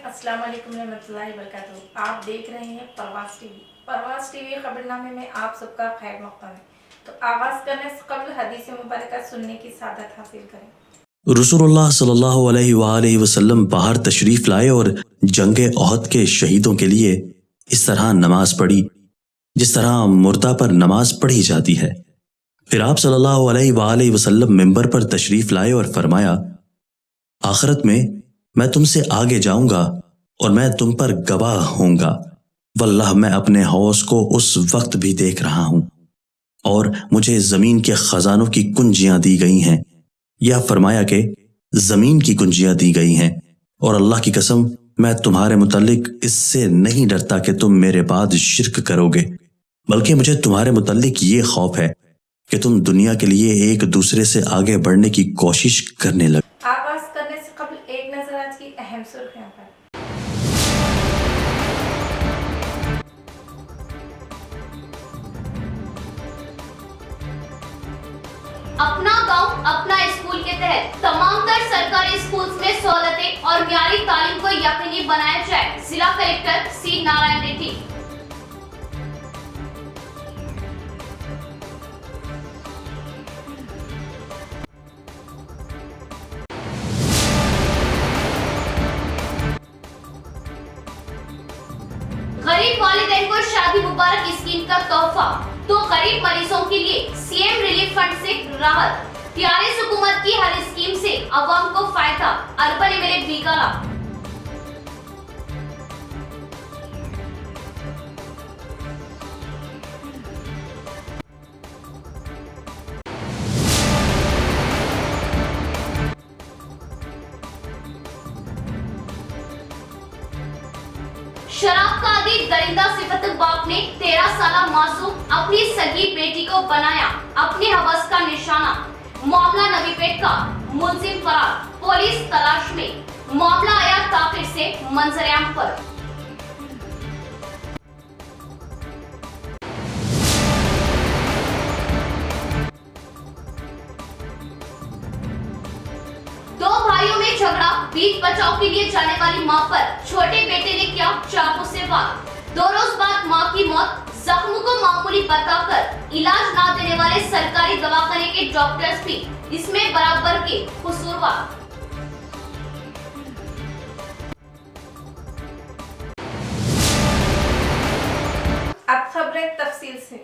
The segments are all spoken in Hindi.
अस्सलाम वालेकुम रहमतुल्लाहि वबरकातुहू। आप देख रहे हैं परवास टीवी। परवास टीवी खबरनामे में आप सबका खैर मक़दम है। तो आगाज करने से कबल हदीस मुबारक सुनने की सादत हासिल करें। रसूलुल्लाह सल्लल्लाहु अलैहि वसल्लम बाहर तशरीफ लाए और जंगे ओहद के शहीदों के लिए इस तरह नमाज पढ़ी जिस तरह मुर्दा पर नमाज पढ़ी जाती है। फिर आप सल्लल्लाहु अलैहि वसल्लम मिंबर पर तशरीफ लाए और फरमाया, आखिरत में मैं तुमसे आगे जाऊंगा और मैं तुम पर गवाह होऊंगा। वल्लाह मैं अपने हौस को उस वक्त भी देख रहा हूं और मुझे जमीन के खजानों की कुंजियां दी गई हैं। यह फरमाया कि जमीन की कुंजियां दी गई हैं और अल्लाह की कसम मैं तुम्हारे मुतल्लिक इससे नहीं डरता कि तुम मेरे बाद शिर्क करोगे, बल्कि मुझे तुम्हारे मुतल्लिक ये खौफ है कि तुम दुनिया के लिए एक दूसरे से आगे बढ़ने की कोशिश करने लगे। आगाज करने से कबल एक नजर आज की अहम सुर्खियों पर। अपना गांव अपना स्कूल के तहत तमाम तर सरकारी स्कूल्स में सहूलतें और म्यारी तालीम को यकीनी बनाया जाए। जिला कलेक्टर सी नारायण रेड्डी। गरीब वालिदैन को शादी मुबारक स्कीम का तोहफा, तो गरीब मरीजों के लिए सीएम रिलीफ फंड से राहत। टीआरएस हुकूमत की हर स्कीम से अवाम को फायदा। Urban MLA Bigala. शराब का आदि दरिंदा सिफत बाप ने 13 साला मासूम अपनी सगी बेटी को बनाया अपने हवस का निशाना। मामला नवीपेट का, मुलजिम फरार, पुलिस तलाश में। मामला आया ताकिर से मंजर-ए-आम पर। दो भाइयों में झगड़ा, बीच बचाव के लिए जाने वाली मां पर छोटे बेटे ने किया चाकू से वार। 2 रोज बाद मां की मौत। जख्मों को मामूली बताकर इलाज ना देने वाले सरकारी दवाखाने के डॉक्टर्स भी इसमें बराबर के कसूरवार। अब खबरें तफसील से।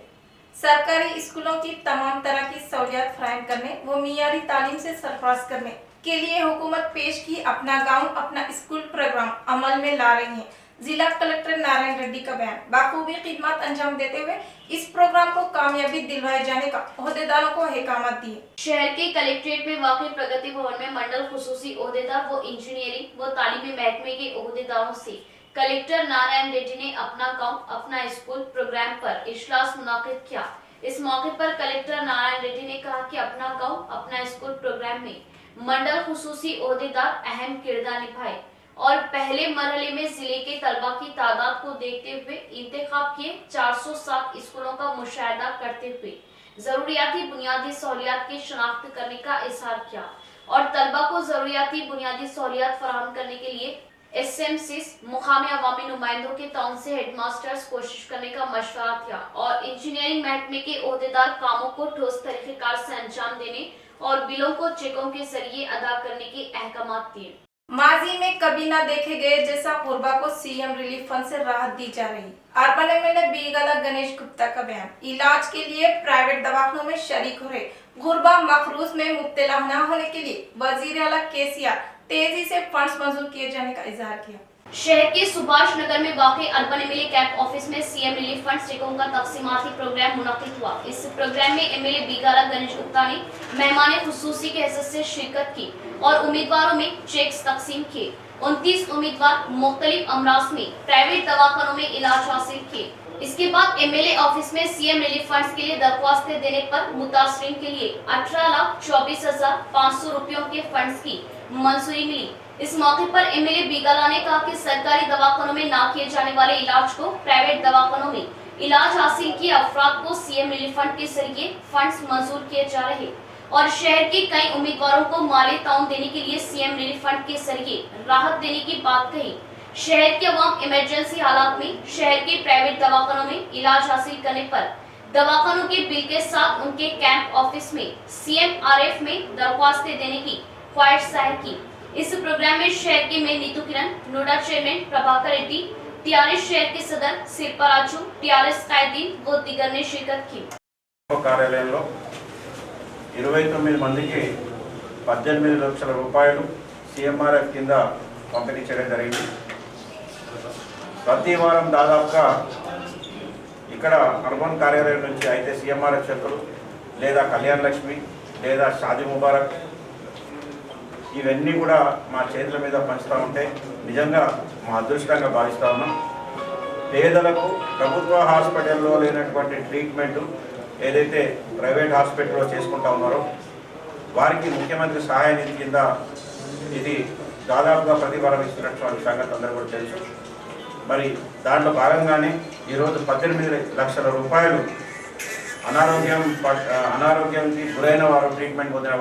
सरकारी स्कूलों की तमाम तरह की सहूलियत फराहम करने व मियारी तालीम से सरफराज करने के लिए हुकूमत पेश की अपना गांव अपना स्कूल प्रोग्राम अमल में ला रही है। जिला कलेक्टर नारायण रेड्डी का बयान। बाखूबी खिदमत अंजाम देते हुए इस प्रोग्राम को कामयाबी दिलवाए जाने का ओहदेदारों को हिकामत दी। शहर के कलेक्ट्रेट में वाक़ई प्रगति भवन में मंडल खुसूसी ओहदेदार व इंजीनियरिंग व तालीमी महकमे के ओहदेदारों से कलेक्टर नारायण रेड्डी ने अपना गांव अपना स्कूल प्रोग्राम पर इजलास मुनाकिद किया। इस मौके पर कलेक्टर नारायण रेड्डी ने कहा कि अपना गांव अपना स्कूल प्रोग्राम में मंडल खुसूसी ओहदेदार अहम किरदार निभाए और पहले मरहले में जिले के तलबा की तादाद को देखते हुए इंतखाब किए 407 स्कूलों का मुशाहिदा करते हुए जरूरियाती बुनियादी सहूलियात की शनाख्त करने का इजहार किया और तलबा को जरूरियाती बुनियादी सहूलियात फराहम करने के लिए एसएमसीज मुकामी अवामी नुमाइंदों के ताउन से हेडमास्टर्स कोशिश करने का मशवरा दिया और इंजीनियरिंग महकमे के ओहदेदार कामों को ठोस तरीकेकार से अंजाम देने और बिलों को चेकों के जरिए अदा करने के अहकाम दिए। माजी में कभी न देखे गए जैसा गुरबा को सीएम रिलीफ फंड से राहत दी जा रही। अर्बन एमएलए बीकाला गणेश गुप्ता का बयान। इलाज के लिए प्राइवेट दवाखानों में शरीक हो रहे गुरबा मखरूज में मुब्तला न होने के लिए वजीर आला केसीआर तेजी से फंड्स मंजूर किए जाने का इजहार किया। शहर के सुभाष नगर में वाक़ई अर्बन एमएलए कैंप ऑफिस में सीएम रिलीफ फंड चेकों का तकसीमाती प्रोग्राम मुनक्किद हुआ। इस प्रोग्राम में एमएलए बीकाला गणेश गुप्ता ने मेहमान खुसूसी के हैसियत से शिरकत की और उम्मीदवारों में चेक्स तकसीम किए। 29 उम्मीदवार मुख्तलिफ अमराज में प्राइवेट दवाखानों में इलाज हासिल किए। इसके बाद एमएलए ऑफिस में सीएम रिलीफ फंड्स के लिए दरख्वास्तें देने पर मुतासरीन के लिए 18,24,500 रुपयों के फंड्स की मंजूरी मिली। इस मौके पर एमएलए बीकाला ने कहा कि सरकारी दवाखानों में ना किए जाने वाले इलाज को प्राइवेट दवाखानों में इलाज हासिल किए अफराद को सीएम रिलीफ फंड के जरिए फंड्स मंजूर किए जा रहे और शहर के कई उम्मीदवारों को माली ताउन देने के लिए सीएम रिलीफ फंड के जरिए राहत देने की बात कही। शहर के अवाम इमरजेंसी हालात में शहर के प्राइवेट दवाखानों में इलाज हासिल करने पर दवाखानों के बिल के साथ उनके कैंप ऑफिस में CMRF में दरख्वास्तें देने की ख्वाहिश जाहिर की। इस प्रोग्राम में शहर के मेयर नीतू किरण, नोडा चेयरमैन प्रभाकर रेड्डी, TRS शहर के सदर शिल्पा राजू, TRS कायदीन व दीगर ने शिरकत की। కార్యాలయంలో 29 మందికి 18 లక్షల రూపాయలు CMRF కింద పంపిణీ చేయడం జరిగింది। ప్రతి వారం దాదాపుగా ఇక్కడ అర్బన్ కార్యాలయం నుంచి అయితే CMRF చెక్కులు లేదా కళ్యాణ లక్ష్మి లేదా షాదీ ముబారక్ ఇవన్నీ కూడా మా చేతుల మీద పంచుతూ ఉంటే నిజంగా మా అదృష్టంగా భావిస్తూ ఉన్నాం। పేదలకు ప్రభుత్వ హాస్పిటల్లో లేనటువంటి ట్రీట్మెంట్ ఏదైతే ప్రైవేట్ హాస్పిటల్లో చేసుకుంటా ఉన్నారో వారికి ముఖ్యమంత్రి సహాయ నిధి కింద ఇది దాదాపుగా ప్రతి వారం ఇస్తున్నటువంటి సంగతి అందరూ కూడా తెలుసు। మరి దాంట్లో భాగంగానే ఈరోజు 18 లక్షల రూపాయలు అనారోగ్యానికి గురైన వారు ట్రీట్మెంట్ పొందిన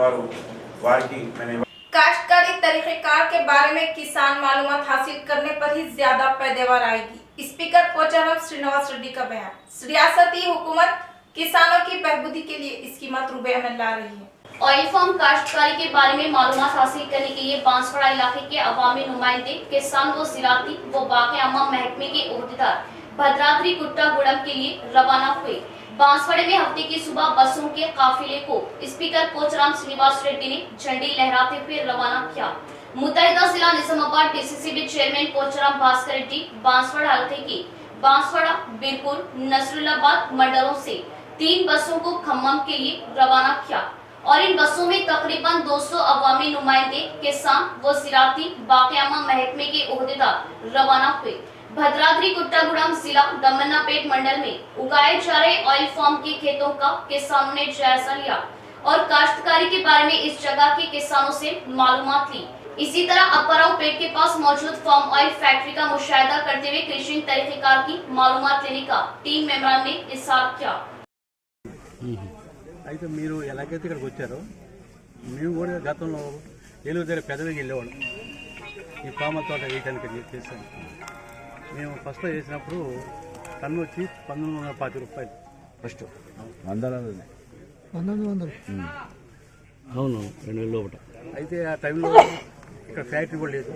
వారికి మేము काश्तकारी तरीक़ेकार के बारे में किसान मालूमात हासिल करने पर ही ज्यादा पैदावार आएगी। स्पीकर पोचाराम श्रीनिवास रेड्डी का बयान। रियासती हुकूमत किसानों की बहबूदी के लिए स्कीमत रुपये में ला रही है। ऑयल फार्म काश्तकारी के बारे में मालूमात हासिल करने के लिए बांसवाड़ा इलाके के अवामी नुमाइंदे, किसान व ज़राअती व बाकी अम्मा महकमे के ओहदेदार भद्राद्री कुट्टागुड़म के लिए रवाना हुए। बांसवाड़े में हफ्ते की सुबह बसों के काफिले को स्पीकर पोचाराम श्रीनिवास रेड्डी ने झंडी लहराते हुए रवाना किया। मुत्तहिदा जिला निजामाबाद DCCB चेयरमैन पोचाराम भास्कर रेड्डी बांसवाड़ा हल्के की बांसवाड़ा, बीरपुर, नसरुल्लाबाद मंडलों से 3 बसों को खम्मम के लिए रवाना किया और इन बसों में तकरीबन 200 अवामी नुमाइंदे, किसान व ज़राअती बाक़ियामा महकमे के ओहदेदार रवाना हुए। भद्राद्री कुट्टागुड़म जिला दमन्नापेट मंडल में उगाए जा रहे ऑयल फार्म के खेतों का किसानों ने जायजा लिया और काश्तकारी के बारे में इस जगह के किसानों से मालूमात ली। इसी तरह अप्पराव पेट के पास मौजूद फार्म ऑयल फैक्ट्री का मुशाहिदा करते हुए कृषि तरीक़ेकार की मालूमात लेने का टीम मेंबरान ने इशारा किया। అయితే మీరు ఎలాగైతే ఇక్కడికి వచ్చారో మేము కూడా గతంలో ఏలూరు దగ్గర పెద్దదికి వెళ్ళేవాళ్ళం ఈ పామ తోట వేయడానికి చేశాను। మేము ఫస్ట్లో వేసినప్పుడు టన్ను వచ్చి 1920 రూపాయలు ఫస్ట్ 1900 అవును 2000 లోపల। అయితే ఆ టైంలో ఇక్కడ ఫ్యాక్టరీ కూడా లేదు।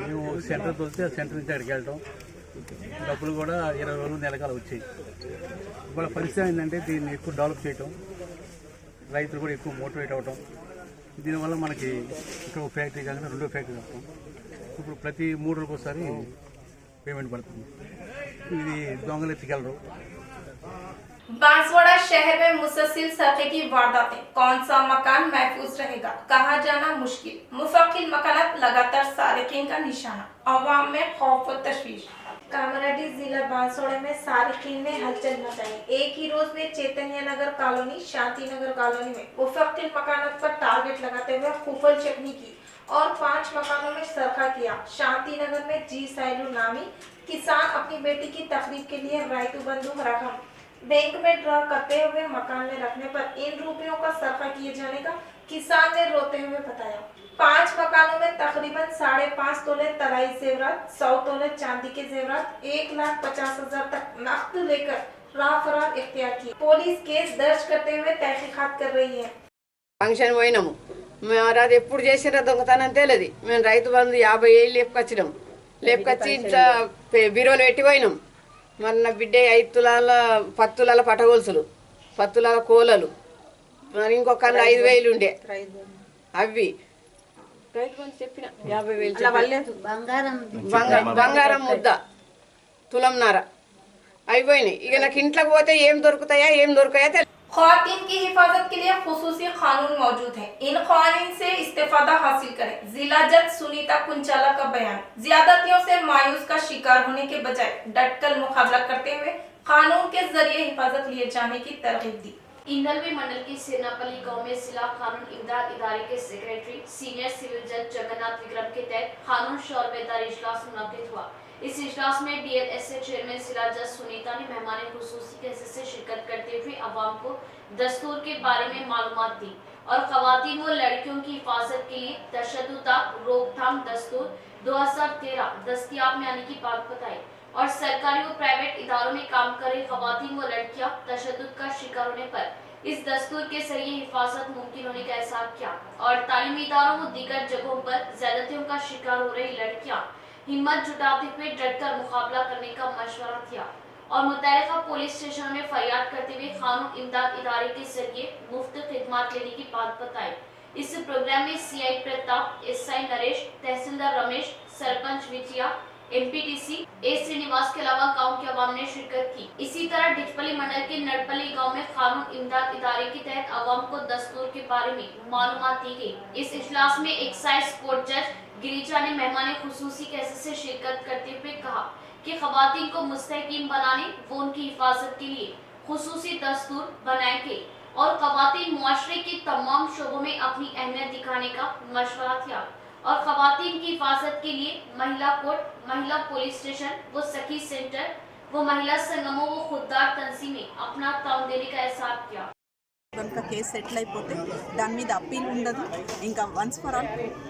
మేము సెంటర్ తోలితే ఆ సెంటర్ నుంచి అక్కడికి వెళ్ళటం, డబ్బులు కూడా 20 రోజులు నెలకాల వచ్చాయి। ఇప్పుడు పరిస్థితి ఏంటంటే దీన్ని ఎక్కువ డెవలప్ చేయటం, రైతులు కూడా ఎక్కువ మోటివేట్ అవ్వటం, దీనివల్ల మనకి ఇక్కడ ఒక ఫ్యాక్టరీ కాకుండా 2వ ఫ్యాక్టరీ వస్తాం। ఇప్పుడు ప్రతి 3 రోజులకు ఒకసారి పేమెంట్ పడుతుంది। ఇది దొంగలు ఎత్తుకెళ్ళరు। बांसवाड़ा शहर में मुसलसिल सड़कें की वारदातें, कौन सा मकान महफूज रहेगा, कहाँ जाना मुश्किल, मुफक्किल मकानात लगातार सारिकीन का निशाना, अवाम में खौफ व तशवीश। कामारेड्डी जिला बांसवाड़ा में सारिकीन ने हलचल मचाई। एक ही रोज में चैतन्य नगर कॉलोनी, शांति नगर कॉलोनी में मुफक्किल मकानात पर टारगेट लगाते हुए खूफल चकनी की और 5 मकानों में सरखा किया। शांति नगर में जी सैलू नामी किसान अपनी बेटी की तकरीब के लिए रायतू बंदूक रकम बैंक में ड्रा करते हुए मकान में रखने पर इन रुपयों का सरखा किए जाने का किसान ने रोते हुए बताया। 5 मकानों में तकरीबन 5.5 तोले तराई जेवरात, 100 तोले चांदी के जेवरात, 1,50,000 तक नकद लेकर राफरार इख्तियार की। पुलिस केस दर्ज करते हुए तहकीकात कर रही है। ఫంక్షన్ పోయినాము, మరి అది ఎప్పుడు చేసినా దొంగతనం తెలియదు। మేము రైతు బంధు 50,000 లేపుకొచ్చినాం, లేపుకొచ్చి ఇంట్లో బీరోలు పెట్టి పోయినాం। మరి నా బిడ్డ 5 తులాల 10 తులాల పటగొలుసులు, 10 తులాల కోలలు, మరి ఇంకొక 5,000 ఉండే అవి రైతు బంధు చెప్పిన 50,000 బంగారం ముద్ద తులంన్నర అయిపోయినాయి। ఇక నాకు ఇంట్లోకి పోతే ఏం దొరుకుతాయా ఏం దొరకాయా తెలియదు। ख्वातीन की हिफाजत के लिए खुसूसी कानून मौजूद है, इन कानून से इस्तेफादा हासिल करें। जिला जज सुनीता कुंचाला का बयान। ज्यादतियों से मायूस का शिकार होने के बजाय डटकर मुकाबला करते हुए कानून के जरिए हिफाजत लिए जाने की तरगीब दी। इंदलवी मंडल की सेनापल्ली गांव में जिला कानून इमदाद इदारे के सेक्रेटरी सीनियर सिविल जज जगन्नाथ विक्रम के तहत कानून शौर बेदार इजलास मुनक्किद हुआ। इस इजलास में DLSA चेयरमैन जिला जज सुनीता ने मेहमान खुसूसी के हिस्से से शिरकत करते हुए अवाम को दस्तूर के बारे में मालूमात दी और खवातीन व लड़कियों की हिफाजत के लिए तशद्दुद रोकथाम दस्तूर 2013 दस्तयाब में आने की बात बताई और सरकारी व प्राइवेट इदारों में काम कर रही खवातीन व लड़कियां तशद्दुद का शिकार होने पर इस दस्तूर के जरिए हिफाजत मुमकिन होने का एहसास किया और तालीमी इदारों व दीगर जगहों पर ज्यादतियों का शिकार हो रही लड़कियां हिम्मत जुटाते हुए डटकर मुकाबला करने का मशवरा किया और मुतल्लिका पुलिस स्टेशन में फरियाद करते हुए कानून इमदाद इदारे के जरिए मुफ्त खिदमत लेने की बात बताई। इस प्रोग्राम में सीआई प्रताप, एसआई नरेश, तहसीलदार रमेश, सरपंच विजया, एमपीटीसी ए श्रीनिवास के अलावा गांव के अवाम ने शिरकत की। इसी तरह डिचपली मंडल के नड़पली गांव में कानून इमदाद इदारे के तहत अवाम को दस्तूर के बारे में मालूमात दी गई। इस इजलास में एक्साइज कोर्ट जज गिरिजा ने मेहमान खुसूसी के हैसियत से शिरकत करते हुए कहा कि खवातीन को मुस्तहकीम बनाने व उनकी हिफाजत के लिए खुसूसी दस्तूर बनाए गए और खवातीन मुआशरे के तमाम शोबों में अपनी अहमियत दिखाने का मशवरा किया और खवातीन की हिफाजत के लिए महिला कोर्ट, महिला पुलिस स्टेशन व सखी सेंटर व महिला संगमों व खुददार तंजीमें अपना ताउन देने का एहसास किया। కనుక కేసు సెటిల్ అయిపోతే దాని మీద అప్పీల్ ఉండదు, ఇంకా once for all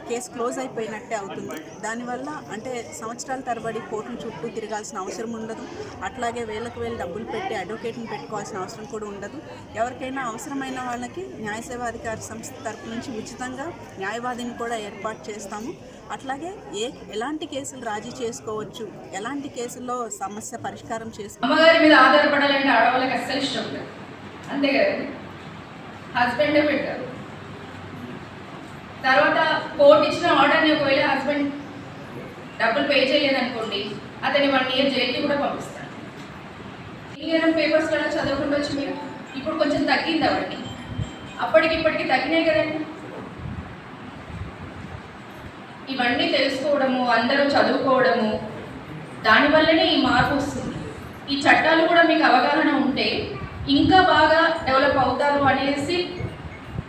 case close అయిపోయినట్టే అవుతుంది. దానివల్ల అంటే సంవత్సరాల తరబడి కోర్టుల చుట్టూ తిరగాల్సిన అవసరం ఉండదు. అట్లాగే వేలకు వేలు డబ్బులు పెట్టి అడ్వకేట్ని పెట్టుకోవాల్సిన అవసరం కూడా ఉండదు. ఎవరికైనా అవసరమైన వాళ్ళకి న్యాయ సేవాధికారి సంస్థ తరపు నుంచి ఉచితంగా న్యాయవాదిని కూడా ఏర్పాటు చేస్తాము. అట్లాగే ఎలాంటి కేసులు రాజీ చేసుకోవచ్చు, ఎలాంటి కేసుల్లో సమస్య పరిష్కారం చేసుకోవచ్చు. అమ్మగారి మీద ఆధారపడాలంటే ఆడవాళ్ళకి అస్సలు ఇష్టం లేదు, అంతే కదండి. హస్బెండే పెట్టారు. తర్వాత కోర్టు ఇచ్చిన ఆర్డర్ని ఒకవేళ హస్బెండ్ డబ్బులు పే చేయలేదనుకోండి, అతని 1 year జైలుకి కూడా పంపిస్తాను. ఇంజనీరింగ్ పేపర్స్ కూడా చదవకుండా వచ్చి మీరు ఇప్పుడు కొంచెం తగ్గింది అవన్నీ, అప్పటికిప్పటికి తగ్గినాయి కదండి. ఇవన్నీ తెలుసుకోవడము, అందరూ చదువుకోవడము, దానివల్లనే ఈ మార్పు వస్తుంది. ఈ చట్టాలు కూడా మీకు అవగాహన ఉంటే ఇంకా బాగా డెవలప్ అవుతారు అనేసి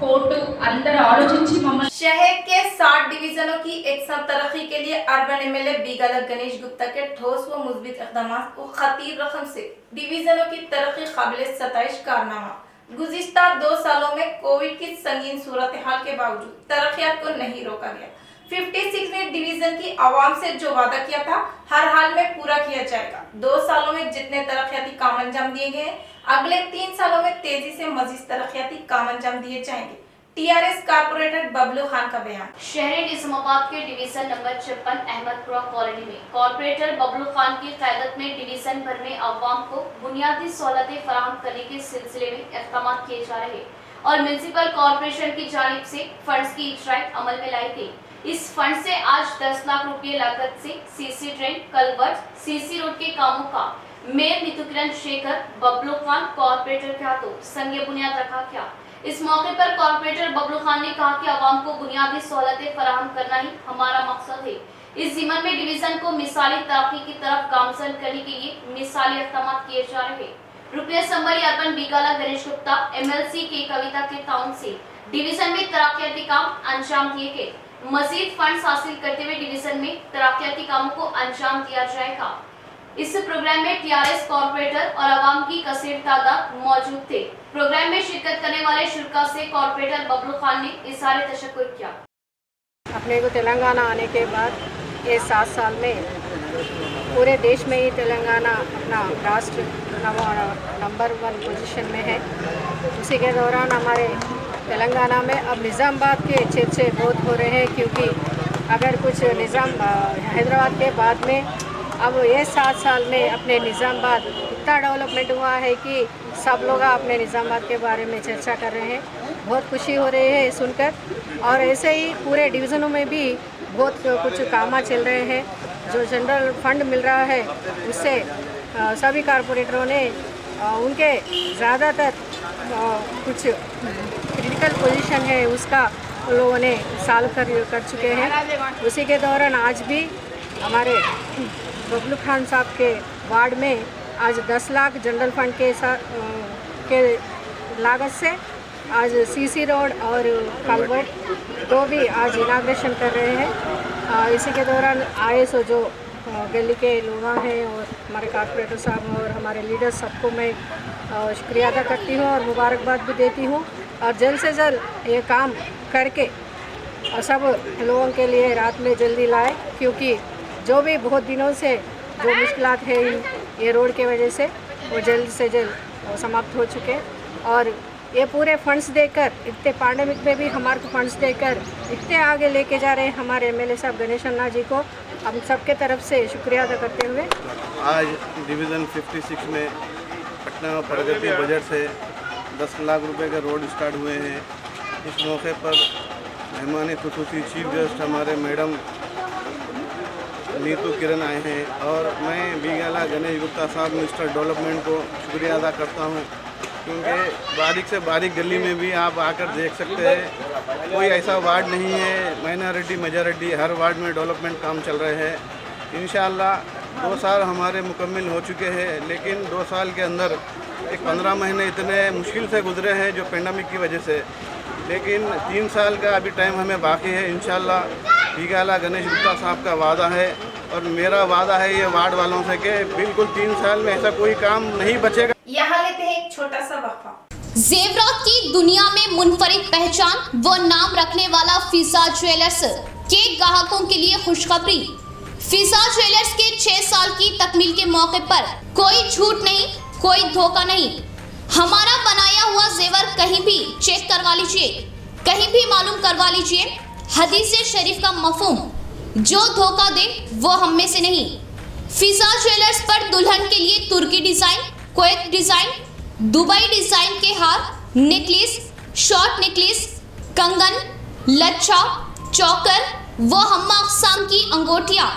कोर्ट अंदर आलोचिंची मम्मा। शहर के 60 डिवीजनों की एकसाथ तरक्की के लिए अर्बन एमएलए बीगाला गणेश गुप्ता के ठोस व मुस्बित इक़दामात को खतीर रकम से डिवीजनों की तरक्की काबिल सताइश कारनामा। गुज़िश्ता 2 सालों में कोविड की संगीन सूरत हाल के बावजूद तरक्कियात को नहीं रोका गया। 56वें डिवीजन की आवाम से जो वादा किया था हर हाल में पूरा किया जाएगा। 2 सालों में जितने तरक्याती काम अंजाम दिए गए अगले 3 सालों में तेजी से मजीद तरक्याती काम अंजाम दिए जाएंगे। टीआरएस कारपोरेटर बबलू खान का बयान। शहरी निजामाबाद के डिवीजन नंबर 56 अहमदपुरा कॉलोनी में कॉर्पोरेटर बबलू खान की क़यादत में डिवीजन भर में अवाम को बुनियादी सहूलतें फराहम करने के सिलसिले में इक़दाम किए जा रहे और म्यूनिसिपल कॉर्पोरेशन की जानिब से फंड्स की इजराई अमल में लाई गई। इस फंड से आज 10 लाख रुपए लागत से CC drain, culvert, CC road के कामों का मेयर नितुकिरण शेखर बबलू खान कॉर्पोरेटर के हाथों संगे बुनियाद रखा गया। इस मौके पर कॉर्पोरेटर बबलू खान ने कहा कि आवाम को बुनियादी सहूलतें फराहम करना ही हमारा मकसद है। इस जिम्मन में डिवीजन को मिसाली तरक्की की तरफ गामजन करने के लिए मिसाली इक़दाम किए जा रहे। रुकन assembly urban Bigala Ganesh Gupta MLC के कविता के ताउन से डिवीजन में तरक्याती काम अंजाम दिए गए। मजीद फंड हासिल करते हुए डिवीजन में तरक्याती कामों को अंजाम दिया जाएगा। इस प्रोग्राम में टीआरएस कॉर्पोरेटर और आवाम की कसीर तादाद मौजूद थे। प्रोग्राम में शिरकत करने वाले शुरा से कॉर्पोरेटर बबलू खान ने इज़हार तशक्कुर किया। अपने को तेलंगाना आने के बाद ये 7 साल में पूरे देश में ही तेलंगाना अपना राष्ट्र नंबर 1 पोजीशन में है। उसी के दौरान हमारे तेलंगाना में अब निज़ामाबाद के चर्चे बहुत हो रहे हैं, क्योंकि अगर कुछ हैदराबाद के बाद में अब ये 7 साल में अपने निज़ामाबाद इतना डेवलपमेंट हुआ है कि सब लोग अपने निज़ामाबाद के बारे में चर्चा कर रहे हैं। बहुत खुशी हो रही है सुनकर। और ऐसे ही पूरे डिवीज़नों में भी बहुत कुछ काम चल रहे हैं। जो जनरल फंड मिल रहा है उससे सभी कारपोरेटरों ने उनके ज़्यादातर कुछ क्रिटिकल पोजीशन है उसका लोगों ने सॉल्व कर चुके हैं। उसी के दौरान आज भी हमारे बबलू खान साहब के वार्ड में आज 10 लाख जनरल फंड के लागत से आज सीसी रोड और कलवर्ट को भी आज इनाग्रेशन कर रहे हैं। इसी के दौरान आए सो जो गली के लोग हैं और हमारे कारपोरेटर साहब और हमारे लीडर्स सबको मैं शुक्रिया अदा करती हूँ और मुबारकबाद भी देती हूँ। और जल्द से जल्द ये काम करके सब लोगों के लिए रात में जल्दी लाए। क्योंकि जो भी बहुत दिनों से जो मुश्किलात है ये रोड के वजह से वो जल्द से जल्द समाप्त हो चुके। और ये पूरे फंड्स देकर, इतने पैंडेमिक में भी हमारे को फंड्स देकर इतने आगे लेके जा रहे हैं हमारे एमएलए साहब गणेश अन्ना जी को हम सबके तरफ से शुक्रिया अदा करते हुए आज डिवीज़न 56 में पटना प्रगति बजट से 10 लाख रुपए का रोड स्टार्ट हुए हैं। इस मौके पर मेहमान खुसूसी चीफ गेस्ट हमारे मैडम नीतू किरण आए हैं और मैं बीगाला गणेश गुप्ता साहब मिनिस्टर डेवलपमेंट को शुक्रिया अदा करता हूं, क्योंकि बारीक से बारीक गली में भी आप आकर देख सकते हैं कोई ऐसा वार्ड नहीं है, माइनॉरिटी मेजॉरिटी हर वार्ड में डेवलपमेंट काम चल रहे हैं। इंशाअल्लाह 2 साल हमारे मुकम्मल हो चुके हैं, लेकिन 2 साल के अंदर एक 15 महीने इतने मुश्किल से गुजरे हैं जो पेंडेमिक की वजह से, लेकिन 3 साल का अभी टाइम हमें बाकी है। इंशाअल्लाह बीगाला गणेश गुप्ता साहब का वादा है और मेरा वादा है ये वार्ड वालों से कि बिल्कुल 3 साल में ऐसा कोई काम नहीं बचेगा। यहाँ लेते हैं एक छोटा सा वक्फा। जेवरात की दुनिया में मुनफरिद पहचान व नाम रखने वाला फिजा ज्वेलर्स के ग्राहकों के लिए खुशखबरी। फिजा ज्वेलर्स के 6 साल की तकमील के मौके पर कोई झूठ नहीं, कोई धोखा नहीं। हमारा बनाया हुआ जेवर कहीं भी चेक करवा लीजिए, कहीं भी मालूम करवा लीजिए। हदीस शरीफ का मफहूम, जो धोखा दे वो हम में से नहीं। फिजा ज्वेलर्स पर दुल्हन के लिए तुर्की design, Kuwait design, Dubai design के हार, नेकलेस, शॉर्ट नेकलेस, कंगन, लच्छा, चौकर व हम्मा अक़साम की अंगूठियां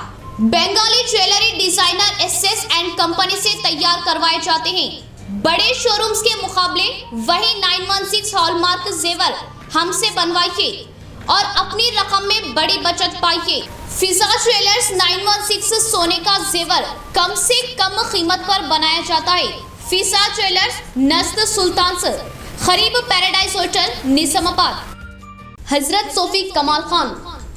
Bengali jewellery designer SS and company से तैयार करवाए जाते हैं। बड़े शोरूम्स के मुकाबले वही 916 हॉलमार्क जेवर हमसे बनवाइए और अपनी रकम में बड़ी बचत पाइए। फिजा ज्वेलर्स 916 सोने का जेवर कम से कम कीमत पर बनाया जाता है। फिजा ज्वेलर्स नस्द सुल्तान से खरीब पैराडाइज होटल निजामाबाद। हजरत सोफी कमाल खान,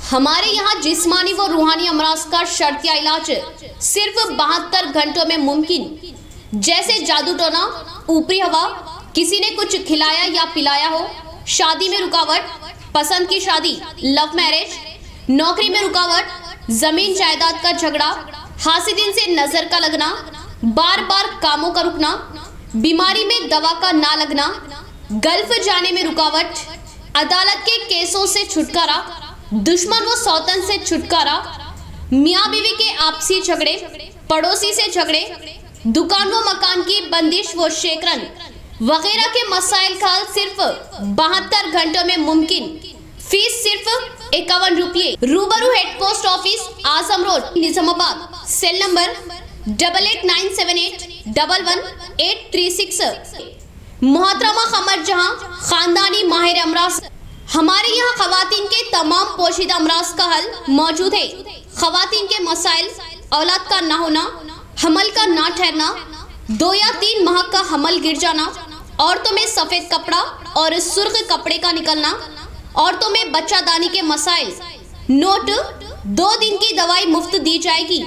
हमारे यहाँ जिस्मानी व रूहानी अमराज का शर्तिया इलाज सिर्फ 72 घंटों में मुमकिन। जैसे जादू टोना, ऊपरी हवा, किसी ने कुछ खिलाया या पिलाया हो, शादी में रुकावट, पसंद की शादी, लव मैरिज, नौकरी में रुकावट, जमीन जायदाद का झगड़ा, हासिदिन से नजर का लगना, बार बार कामों का रुकना, बीमारी में दवा का ना लगना, गल्फ जाने में रुकावट, अदालत के केसों से छुटकारा, दुश्मन व सौतन से छुटकारा, मियाँ बीवी के आपसी झगड़े, पड़ोसी से झगड़े, दुकान व मकान की बंदिश व शेकरन वगैरह के मसाइल का हल सिर्फ 72 घंटों में मुमकिन। फीस सिर्फ 51 रुपये। रूबरू head post office, Azam road, Nizamabad. Cell number 8897811836। मोहतरमा कमर जहां, खानदानी माहिर अमराज। हमारे यहाँ खवातीन के तमाम पोशीदा अमराज का हल मौजूद है। खवातीन के मसाइल, औलाद का ना होना, हमल का ना ठहरना, 2 या 3 माह का हमल गिर जाना, औरतों में सफेद कपड़ा और सुर्ख कपड़े का निकलना, औरतों में बच्चादानी के मसाइल। नोट, 2 दिन की दवाई मुफ्त दी जाएगी।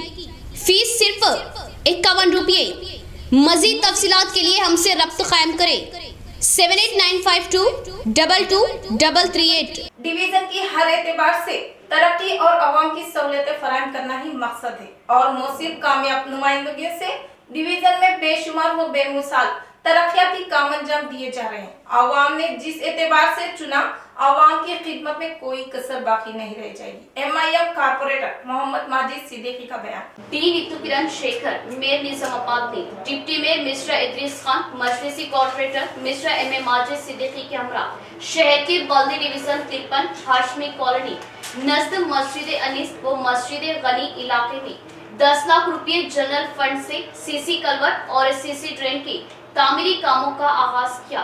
फीस सिर्फ 51 रुपये। मजीद तफसीलात के लिए हमसे रब्त कायम करें 7895222338। डिवीजन की हर एतबार से तरक्की और आवाम की सहूलियतें फराहम करना ही मकसद है और मौसीब कामयाब नुमाइंदगियों से डिवीजन में बेशुमार व बेमिसाल तरक्याती काम अंजाम दिए जा रहे हैं। आवाम ने जिस एतबार से चुना, आवाम की खिदमत में कोई कसर बाकी नहीं रह जाएगी। MIM कारपोरेटर मोहम्मद माजिद सिद्दीकी का बयान। डी नीतू किरण शेखर, मेयर निजामाबाद ने deputy mayor mister Idris Khan, मजलिसी corporator mister MM Majid Siddiqui के हमरा शहर के बल्दी डिवीजन 53 हाशमी कॉलोनी नजद मस्जिद अनीस व मस्जिद गनी इलाके में 10 लाख रुपए जनरल फंड से CC कलवर्ट और CC ड्रेन की तामीरी कामों का आगाज किया।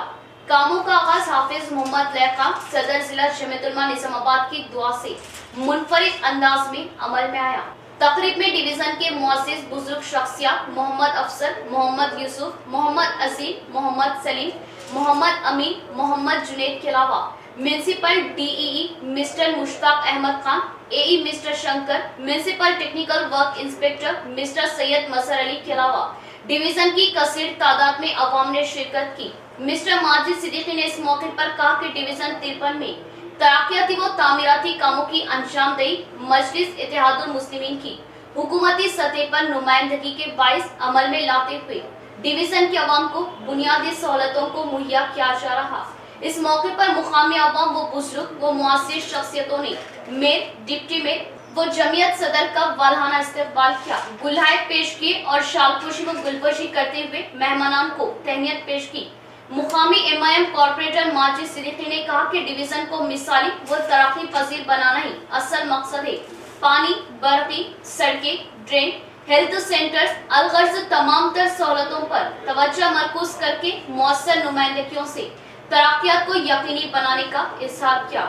कामों का आगाज हाफिज मोहम्मद लैका सदर जिला जमीयतुलमा निजामाबाद की दुआ से मुनफरिद अंदाज में अमल में आया। तकरीब में डिवीजन के मुअज़्ज़िज़ बुजुर्ग शख्सियत मोहम्मद अफसर, मोहम्मद यूसुफ, मोहम्मद अजीम, मोहम्मद सलीम, मोहम्मद अमीन, मोहम्मद जुनैद के अलावा municipal DEE mister Mushtaq Ahmed Khan, AE mister Shankar, municipal technical work inspector mister Syed Masar Ali के अलावा डिवीजन की कसीर तादाद में अवाम ने शिरकत की। मिस्टर माजिद सिद्दीकी ने इस मौके पर कहा कि डिवीजन 53 में तरक्याती व तामीराती कामों की अंजामदही मजलिस इत्तेहादुल मुस्लिमीन की हुकूमती सतह पर नुमाइंदगी के बाइस अमल में लाते हुए डिवीजन के अवाम को बुनियादी सहूलतों को मुहैया किया जा रहा। इस मौके पर मुकामी अवाम व बुजुर्ग व मुआसिर शख्सियतों ने मेयर, डिप्टी मेयर व जमीयत सदर का वालहाना इस्तकबाल किया, गुलहार पेश किए और शालपोशी व गुलपोशी करते हुए मेहमानान को तहनीत पेश की। मुकामी MIM कॉर्पोरेटर माजिद सिद्दीकी ने कहा कि डिवीजन को मिसाली व तरक्की पजीर बनाना ही असल मकसद है। पानी, बर्ती, सड़कें, ड्रेन, हेल्थ सेंटर्स अलगर्ज तमाम तर सहूलतों पर तवज्जो मरकूज करके मौसर नुमाइंदगियों से तरक्यात को यकीनी बनाने का इज़हार किया।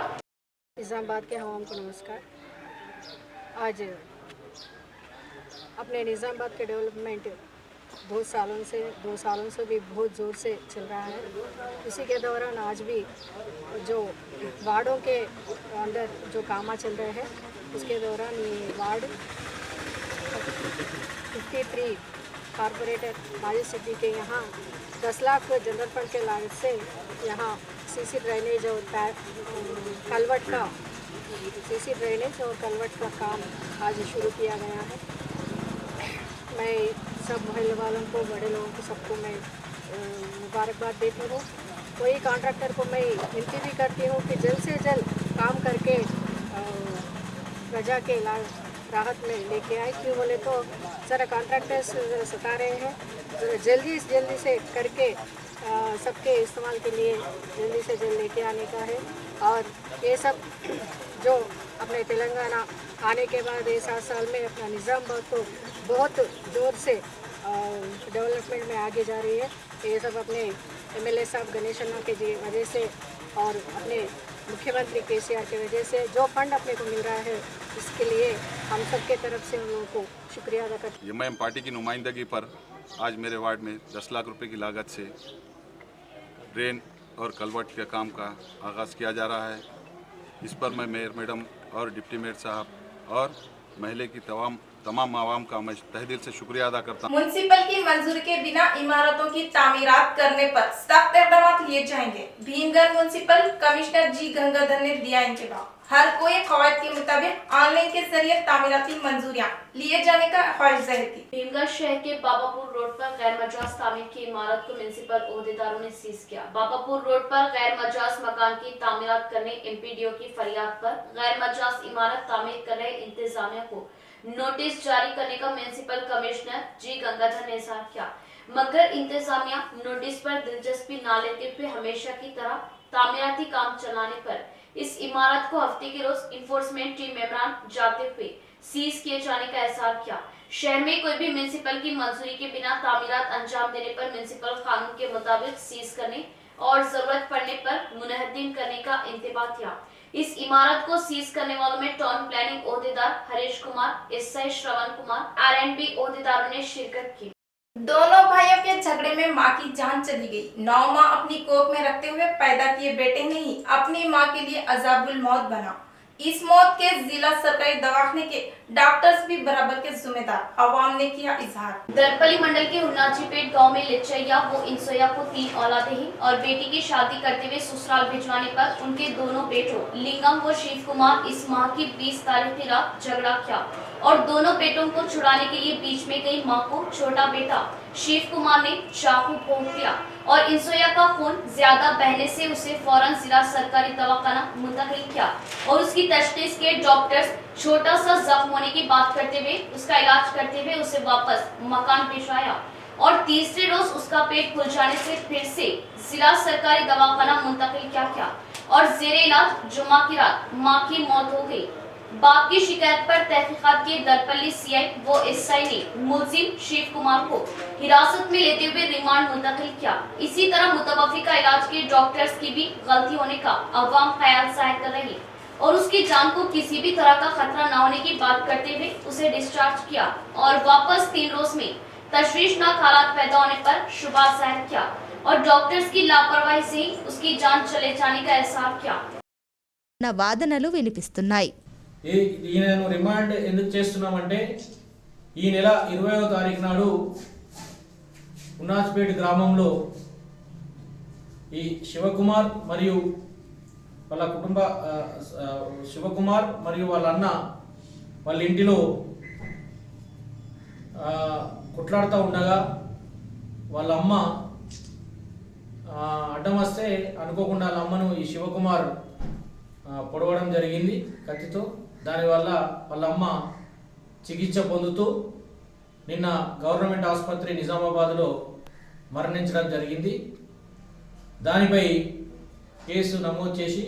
निज़ामाबाद के हवाम को नमस्कार। आज अपने निज़ामाबाद के डेवलपमेंट बहुत दो सालों से भी बहुत ज़ोर से चल रहा है। इसी के दौरान आज भी जो वार्डों के अंदर जो काम चल रहे हैं उसके दौरान ये वार्ड 53 कॉर्पोरेटर माजिद सिद्दीकी के यहाँ 10 लाख जनरल फंड के लागत से यहाँ सीसी ड्रेनेज और कलवट का काम आज शुरू किया गया है। मैं सब मोहल्ले वालों को, बड़े लोगों को, सबको मैं मुबारकबाद देती हूँ। कोई कॉन्ट्रैक्टर को मैं विनती भी करती हूँ कि जल्द से जल्द काम करके प्रजा के राहत में लेके आए। क्यों बोले तो सारा कॉन्ट्रैक्टर्स सता रहे हैं, जल्दी से करके सबके इस्तेमाल के लिए जल्दी से जल्द लेके आने का है। और ये सब जो अपने तेलंगाना आने के बाद ये 7 साल में अपना निज़ामाबाद को बहुत ज़ोर से डेवलपमेंट में आगे जा रही है। ये सब अपने MLA साहब गणेश अन्ना के वजह से और अपने मुख्यमंत्री KCR की वजह से जो फंड अपने को मिल रहा है, इसके लिए हम सब के तरफ से उन लोगों को शुक्रिया अदा करते हैं। MIM पार्टी की नुमाइंदगी पर आज मेरे वार्ड में 10 लाख रुपए की लागत से ड्रेन और कलवर्ट के काम का आगाज़ किया जा रहा है। इस पर मैं मेयर मैडम और डिप्टी मेयर साहब और महल्ले की तमाम आवाम का मैं तहे दिल से शुक्रिया अदा करता हूँ। म्युनिसिपल की मंजूरी के बिना इमारतों की तामीरात करने पर सख्त इक़दाम लिए जाएंगे। भीमगढ़ म्युनिसिपल कमिश्नर जी गंगाधर ने दिया इंतबाह। हर कोई कवायद के मुताबिक ऑनलाइन के जरिए तामीराती मंजूरियां लिए जाने का ख्वाहिश जाहिर की। भीमगढ़ शहर के बाबापुर रोड पर गैर मजाज तामीर की इमारत को म्युनिसिपल ओहदेदारों ने सीज किया। बाबापुर रोड पर गैर मजाज मकान की तामीरात करने MPDO की फरियाद पर गैर मजाज इमारत तामीर कर रहे इंतजामिया को नोटिस जारी करने का म्युनिसिपल कमिश्नर जी गंगाधर ने इज़हार किया, मगर इंतजामिया नोटिस पर दिलचस्पी न लेते हुए हमेशा की तरह तामीराती काम चलाने पर इस इमारत को हफ्ते के रोज इन्फोर्समेंट टीम मेंबरान जाते हुए सीज किए जाने का इज़हार किया। शहर में कोई भी म्युनिसिपल की मंजूरी के बिना तामीरात अंजाम देने पर म्युनिसिपल कानून के मुताबिक सीज करने और जरूरत पड़ने पर मुनहद्दीन करने का इंतबाह किया। इस इमारत को सीज करने वालों में टाउन प्लानिंग ओहदेदार हरीश कुमार, SI श्रवण कुमार, R&B ओहदेदारों ने शिरकत की। दोनों भाइयों के झगड़े में मां की जान चली गई। 9 माह अपनी कोख में रखते हुए पैदा किए बेटे ने ही अपनी मां के लिए अजाबुल मौत बना। इस मौत के जिला सरकारी दवाखाने के डॉक्टर्स भी बराबर के जिम्मेदार। अवाम ने किया इजहार। दरपली मंडल के हुन्नाजीपेट गांव में लिचैया वो इंसोया को 3 औलादे हैं और बेटी की शादी करते हुए ससुराल भिजवाने पर उनके दोनों बेटों लिंगम व शिव कुमार इस माह की 20 तारीख की रात झगड़ा किया और दोनों बेटों को छुड़ाने के लिए बीच में गई मां को छोटा बेटा शिव कुमार ने चाकू भोंक दिया और इंसोया का खून ज्यादा बहने से उसे फौरन जिला सरकारी दवाखाना मुंतकिल किया और उसकी तशखीस के डॉक्टर्स छोटा सा जख्म होने की बात करते हुए उसका इलाज करते हुए उसे वापस मकान भिजवाया और तीसरे रोज उसका पेट फूल जाने से फिर से जिला सरकारी दवाखाना मुंतकिल किया और जेर इलाज जुम्मा की रात मां की मौत हो गई। बाप की शिकायत पर तहकीकात के दरपल्ली CI वो SI ने मुलजिम शिव कुमार को हिरासत में लेते हुए रिमांड मुंतकिल किया। इसी तरह मुतवफ़ी का इलाज के डॉक्टर्स की भी गलती होने का अवाम ख्याल जाहिर कर रही और उसकी जान को किसी भी तरह का खतरा न होने की बात करते हुए उसे डिस्चार्ज किया और वापस 3 रोज में तशवीशनाक हालात पैदा होने पर शुबा जाहिर किया और डॉक्टर्स की लापरवाही से उसकी जान चले जाने का एहसास किया। వాదనలు వినిపిస్తున్నాయి। ఈయనను రిమాండ్ ఎందుకు చేస్తున్నామంటే ఈ నెల 20వ తారీఖు నాడు ఉనాజ్పేట్ గ్రామంలో ఈ శివకుమార్ మరియు వాళ్ళ కుటుంబ శివకుమార్ మరియు వాళ్ళ అన్న వాళ్ళ ఇంటిలో కొట్లాడుతూ ఉండగా వాళ్ళ అమ్మ అడ్డం వస్తే అనుకోకుండా వాళ్ళ అమ్మను ఈ శివకుమార్ పొడవడం జరిగింది కత్తితో. దానివల్ల వాళ్ళ అమ్మ చికిత్స పొందుతూ నిన్న గవర్నమెంట్ ఆసుపత్రి నిజామాబాద్లో మరణించడం జరిగింది. దానిపై కేసు నమోదు చేసి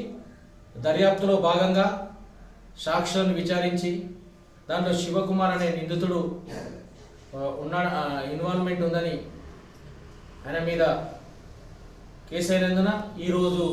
దర్యాప్తులో భాగంగా సాక్షులను విచారించి దాంట్లో శివకుమార్ అనే నిందితుడు ఇన్వాల్వ్మెంట్ ఉందని ఆయన మీద కేసు అయినందున ఈరోజు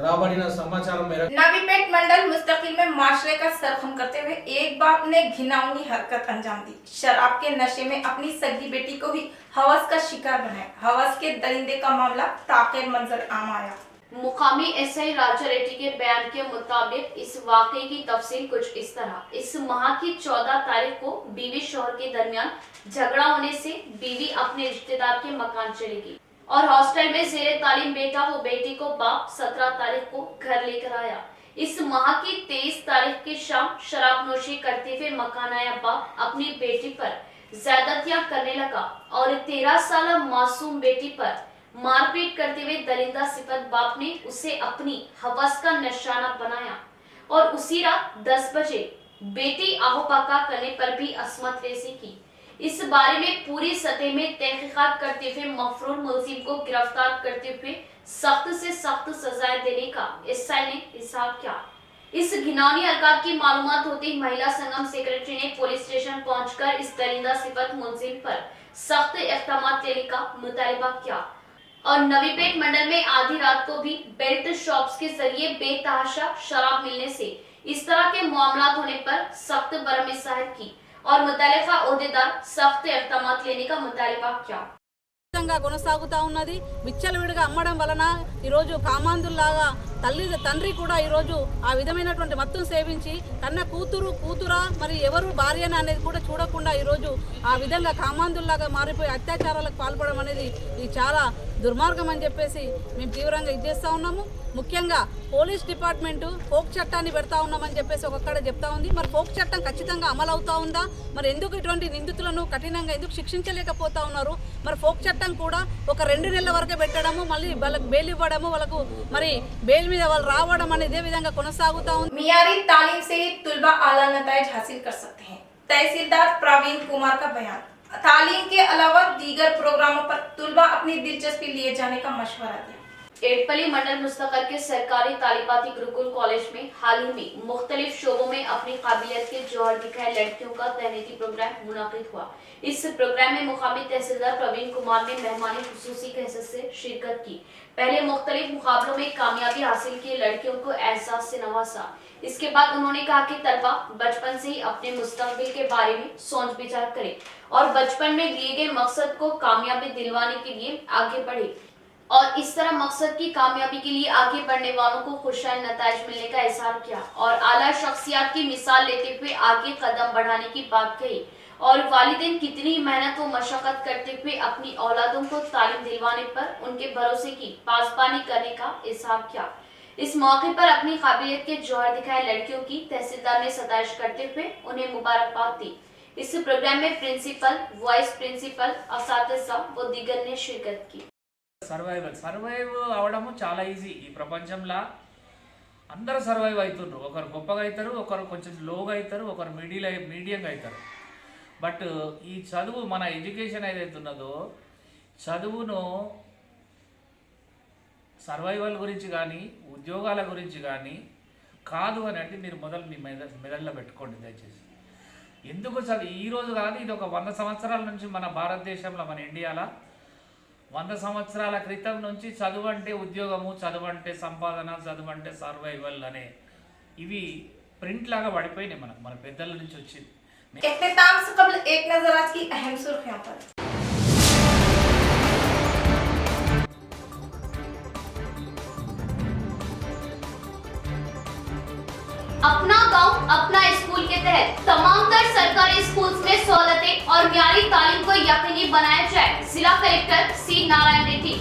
राबड़ीना समाचार में नवीपेट मंडल मुस्तकिल में माशरे का सरगम करते हुए एक बाप ने घिनौनी हरकत अंजाम दी। शराब के नशे में अपनी सगी बेटी को ही हवस का शिकार बनाया। हवस के दरिंदे का मामला ताक़िर मंजर आम आया। मुकामी एसआई राजा रेड्डी के बयान के मुताबिक इस वाकये की तफसील कुछ इस तरह। इस माह की 14 तारीख को बीवी शौहर के दरमियान झगड़ा होने से बीवी अपने रिश्तेदार के मकान चली गई और हॉस्टल में जेरे तालीम बेटा व बेटी को बाप 17 तारीख को घर लेकर आया। इस माह की 23 तारीख की शाम शराब नोशी करते हुए मकान आया बाप अपनी बेटी पर ज्यादतियां करने लगा और 13 साल मासूम बेटी पर मारपीट करते हुए दरिंदा सिफत बाप ने उसे अपनी हवस का निशाना बनाया और उसी रात 10 बजे बेटी आहोपाका करने पर भी असमत रेसी की। इस बारे में पूरी सतह में तहकीकात करते हुए मफरूर मुलजिम को गिरफ्तार करते हुए सख्त से सख्त सजाएं देने का एसआई ने हिसाब किया। इस घिनौनी हरकत की मालूमात होती महिला संगम सेक्रेटरी ने पुलिस स्टेशन पहुंचकर इस दरिंदा सिफत मुलजिम पर सख्त इक़दाम लेने का मुतालबा किया और नवीपेट मंडल में आधी रात को भी बेल्ट शॉप्स के जरिए बेतहाशा शराब मिलने से इस तरह के मामलात होने पर सख्त बरमिसाहत की और मुतालिका ओहदेदार सख्त इक़दामात लेने का मुतालबा किया। కొనసాగుతా ఉన్నది। విచ్చలవిడిగా అమ్మడం వలన ఈరోజు కామాంధుల్లాగా తండ్రి కూడా ఈరోజు ఆ విధమైనటువంటి మత్తును సేవించి కన్న కూతురా మరి ఎవరు భార్య అనేది కూడా చూడకుండా ఈరోజు ఆ విధంగా కామాంధుల్లాగా మారిపోయి అత్యాచారాలకు పాల్పడడం అనేది ఇది చాలా దుర్మార్గం అని చెప్పేసి మేము తీవ్రంగా ఇచ్చేస్తా ఉన్నాము। ముఖ్యంగా పోలీస్ డిపార్ట్మెంటు ఫోక్ చట్టాన్ని పెడతా ఉన్నామని చెప్పేసి ఒక్కడే చెప్తా ఉంది। మరి ఫోక్ చట్టం ఖచ్చితంగా అమలు అవుతా ఉందా? మరి ఎందుకు ఇటువంటి నిందితులను కఠినంగా ఎందుకు శిక్షించలేకపోతా ఉన్నారు? మరి ఫోక్ చట్టం కూడా ఒక 2 నెలల వరకే పెట్టడము మళ్ళీ వాళ్ళకి బెయిల్ ఇవ్వడము వాళ్ళకు మరి బెయిల్ మీద వాళ్ళు రావడం అనేది ఇదే విధంగా కొనసాగుతా ఉంది। मियारी तालीम से ही तुलबा आला नताइज हासिल कर सकते हैं। तहसीलदार प्रवीण कुमार का बयान। तालीम के अलावा दीगर प्रोग्रामों पर तुलबा अपनी दिलचस्पी लिए जाने का मशवरा दिया। एडपली मंडल मुस्तकिल के सरकारी तालिबाती गुरुकुल कॉलेज में हाल ही में मुख्तलिफ शोबों में अपनी काबिलियत के जौहर दिखाए लड़कियों का तहनीती प्रोग्राम मुनाकिद हुआ। इस प्रोग्राम में मुकामी तहसीलदार प्रवीण कुमार ने मेहमानी खुसूसी के हिस्से से शिरकत की। पहले मुख्तलिफ मुकाबलों में कामयाबी हासिल किए लड़कियों को एहसास से नवाजा। इसके बाद उन्होंने कहा कि तलबा बचपन से ही अपने मुस्तकबिल के बारे में सोच विचार करें और बचपन में लिए गए मकसद को कामयाबी दिलवाने के लिए आगे बढ़े और इस तरह मकसद की कामयाबी के लिए आगे बढ़ने वालों को खुशहाल नताइज मिलने का इज़हार किया और आला शख्सियत की मिसाल लेते हुए आगे कदम बढ़ाने की बात कही और वालिदैन कितनी मेहनत व मशक्कत करते हुए अपनी औलादों को तालीम दिलवाने पर उनके भरोसे की पासबानी करने का इज़हार किया। इस मौके पर अपनी काबिलियत के जौहर दिखाए लड़कियों की तहसीलदार ने सताइश करते हुए उन्हें मुबारकबाद दी। इस प्रोग्राम में प्रिंसिपल, वाइस प्रिंसिपल, असातिज़ा व दीगर ने शिरकत की। సర్వైవ్ అవడము చాలా ఈజీ। ఈ ప్రపంచంలో అందరూ సర్వైవ్ అవుతున్నారు। ఒకరు గొప్పగా అవుతారు, ఒకరు కొంచెం లోగా అవుతారు, ఒకరు మీడియంగా అవుతారు। బట్ ఈ చదువు మన ఎడ్యుకేషన్ ఏదైతే ఉన్నదో చదువును సర్వైవల్ గురించి కానీ ఉద్యోగాల గురించి కానీ కాదు అని అంటే మీరు మొదలు మీ మెదడులో పెట్టుకోండి దయచేసి। ఎందుకు చదువు ఈరోజు కాదు, ఇది ఒక 100 సంవత్సరాల నుంచి మన భారతదేశంలో మన ఇండియాలో 100 సంవత్సరాల క్రితం నుంచి చదువు అంటే ఉద్యోగము, చదువు అంటే సంపాదన, చదువు అంటే సర్వైవల్ అనే ఇవి ప్రింట్ లాగా పడిపోయినాయి మన పెద్దల నుంచి వచ్చింది। इख्तिताम से कबल एक नजर आज की अहम सुर्खियों पर। अपना गांव अपना स्कूल के तहत तमाम तर सरकारी स्कूल्स में सहूलतें और मियारी तालीम को यकीनी बनाया जाए। जिला कलेक्टर सी नारायण रेड्डी।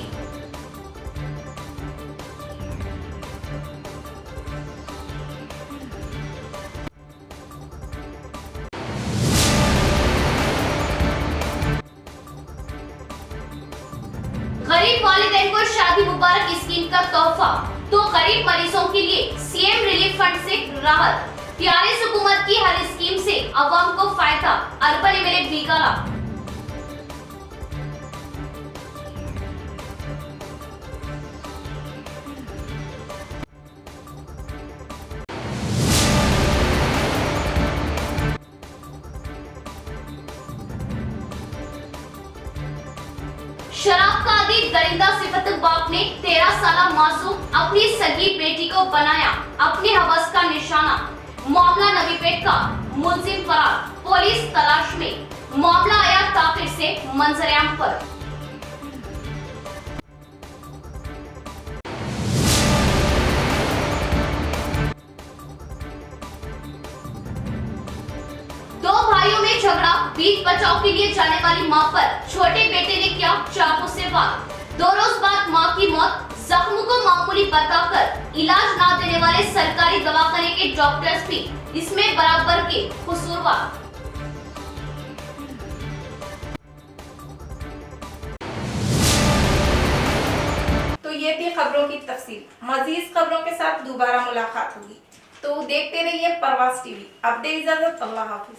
बहन को शादी मुबारक स्कीम का तोहफा, तो गरीब मरीजों के लिए सीएम रिलीफ फंड से राहत। टीआरएस हुकूमत की हर स्कीम से अवाम को फायदा। Urban MLA Bigala. शराब का आदि दरिंदा सिफत बाप ने 13 साल मासूम अपनी सगी बेटी को बनाया अपने हवस का निशाना। मामला नवीपेट का, मुलजिम फरार, पुलिस तलाश में। मामला आया ताकिर से मंजर-ए-आम पर। दो भाइयों में झगड़ा, बीच बचाव के लिए जाने वाली मां पर छोटे बेटे ने किया चाकू से वार। 2 रोज बाद मां की मौत। जख्म को मामूली बताकर इलाज ना देने वाले सरकारी दवाखाने के डॉक्टर्स भी इसमें बराबर के कसूरवार। तो ये थी खबरों की तफसील। मजीद खबरों के साथ दोबारा मुलाकात होगी, तो देखते रहिए प्रवास टीवी। अब दे इजाजत, अल्लाह हाफिज।